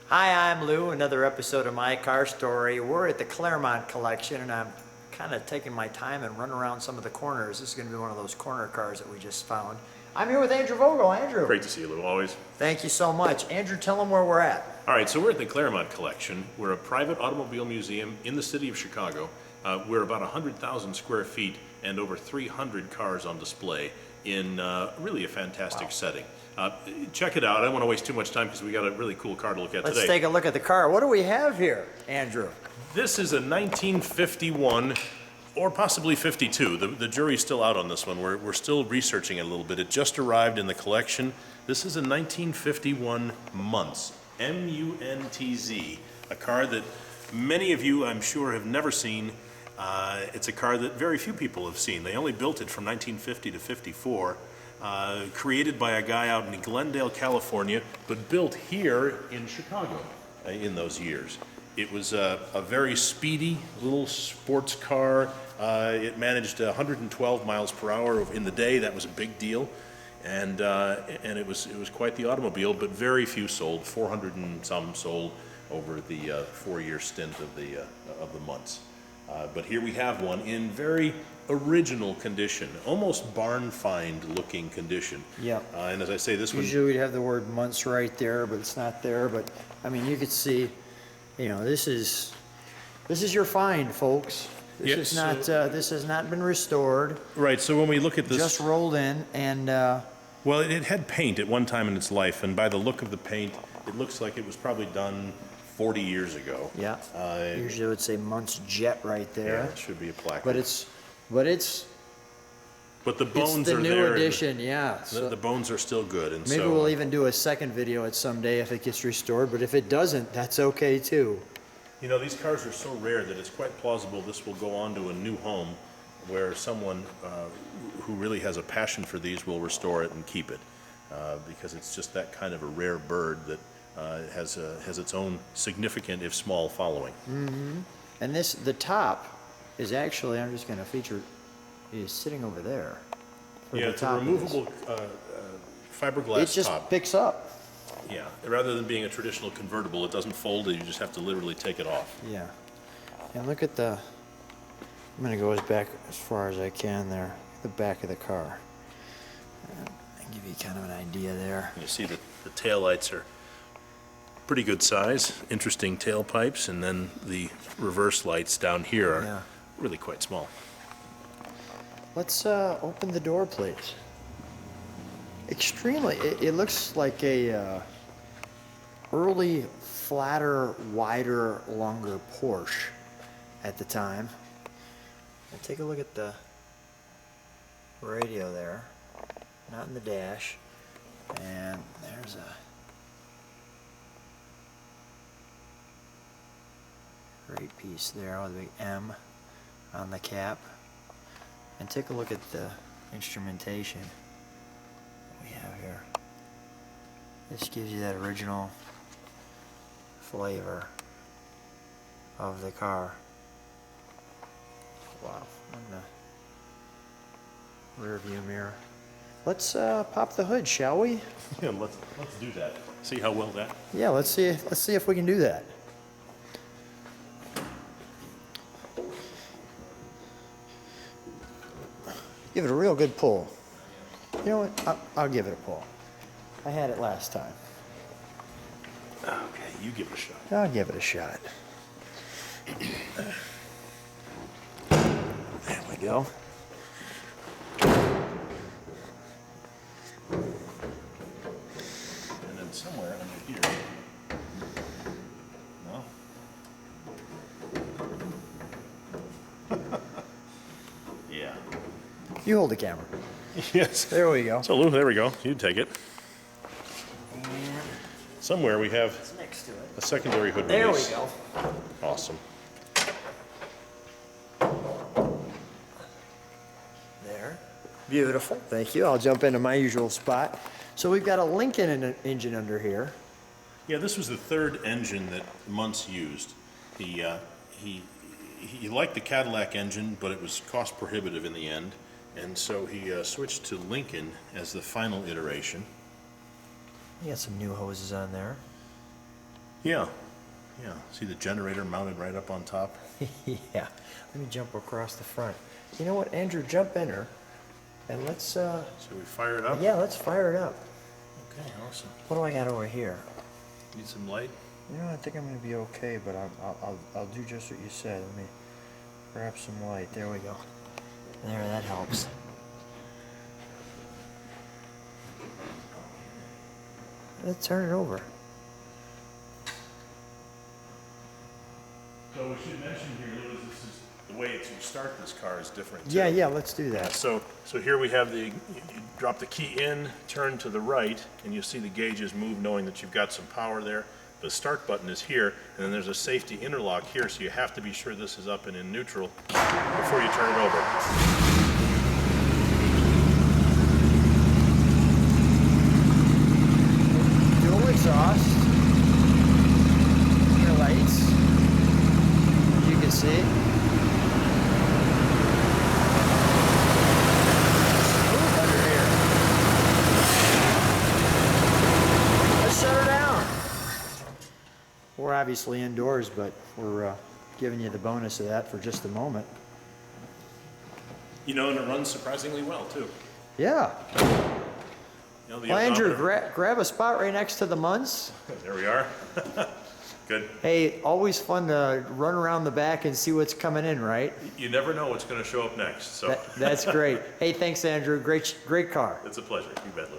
Hi, I'm Lou, another episode of My Car Story. We're at the Klairmont Collection, and I'm kind of taking my time and running around some of the corners. This is going to be one of those corner cars that we just found. I'm here with Andrew Vogel. Andrew. Great to see you, Lou, always. Thank you so much. Andrew, tell them where we're at. All right, so we're at the Klairmont Collection. We're a private automobile museum in the city of Chicago. We're about 100,000 square feet and over 300 cars on display in really a fantastic setting. Check it out. I don't want to waste too much time because we got a really cool car to look at today. Let's take a look at the car. What do we have here, Andrew? This is a 1951 or possibly 52. The jury's still out on this one. We're still researching it a little bit. It just arrived in the collection. This is a 1951 Muntz, M-U-N-T-Z, a car that many of you, I'm sure, have never seen. It's a car that very few people have seen. They only built it from 1950 to 54. Created by a guy out in Glendale, California, but built here in Chicago in those years. It was a very speedy little sports car. It managed 112 miles per hour in the day. That was a big deal, and it was quite the automobile. But very few sold. 400 and some sold over the 4-year stint of the months. But here we have one in very original condition, almost barn find looking condition. Yeah. And as I say, this one Usually we'd have the word Muntz right there, but it's not there. But I mean, you could see, you know, this is your find, folks. This has not been restored. Right. So when we look at this, Just rolled in, and well, it had paint at one time in its life, and by the look of the paint, it looks like it was probably done 40 years ago. yeah. Usually it would say Muntz Jet right there. Yeah, it should be a plaque. But it's the bones the are new there. edition, yeah. So The bones are still good, and maybe so we'll even do a second video at some day if it gets restored. But if it doesn't, that's okay too. you know, these cars are so rare that it's quite plausible this will go on to a new home where someone who really has a passion for these will restore it and keep it, because it's just that kind of a rare bird that has its own significant, if small, following. Mm-hmm. And the top is actually, I'm just going to feature, is sitting over there. Yeah, it's a removable fiberglass It just top. picks up. Yeah, rather than being a traditional convertible, it doesn't fold. You just have to literally take it off. Yeah. And look at I'm going to go back as far as I can there, the back of the car. And give you kind of an idea there. You see the taillights are pretty good size, interesting tailpipes, and then the reverse lights down here are really quite small. Let's open the door, please. Extremely, it looks like a early, flatter, wider, longer Porsche at the time. And take a look at the radio there, not in the dash, and there's a great piece there with a big M on the cap. And take a look at the instrumentation we have here. This gives you that original flavor of the car. Wow, on the rear view mirror. Let's pop the hood, shall we? Yeah, let's do that. See how well that. Yeah, let's see if we can do that. Give it a real good pull. You know what? I'll give it a pull. I had it last time. Okay, you give it a shot. I'll give it a shot. There we go. And then somewhere under here. No? Yeah. You hold the camera. Yes. There we go. So Lou, there we go. You take it. Somewhere we have It's next to it. a secondary hood There we release. go. Awesome. There. Beautiful. Thank you. I'll jump into my usual spot. So we've got a Lincoln engine under here. Yeah, this was the third engine that Muntz used. He liked the Cadillac engine, but it was cost prohibitive in the end, and so he switched to Lincoln as the final iteration. You got some new hoses on there. Yeah, yeah. See the generator mounted right up on top? Yeah. Let me jump across the front. You know what, Andrew, jump in her, and let's, Should we fire it up? yeah, let's fire it up. Okay, awesome. What do I got over here? Need some light? You know, I think I'm gonna be okay, but I'll do just what you said. Let me grab some light. There we go. There, that helps. Let's turn it over. So we should mention here, Louis, this is, the way to start this car is different too. Yeah, yeah, let's do that. So here we have you drop the key in, turn to the right, and you'll see the gauges move knowing that you've got some power there. The start button is here, and then there's a safety interlock here, so you have to be sure this is up and in neutral before you turn it over. Dual exhaust. Your lights. As you can see. Smooth under here. Let's shut her down. We're obviously indoors, but we're giving you the bonus of that for just a moment. You know, and it runs surprisingly well too. Yeah. You know, the Well, Andrew, odometer- grab a spot right next to the Muntz. There we are. Good. Hey, always fun to run around the back and see what's coming in, right? You never know what's going to show up next, so That's great. Hey, thanks, Andrew. Great car. it's a pleasure. You bet, Lou.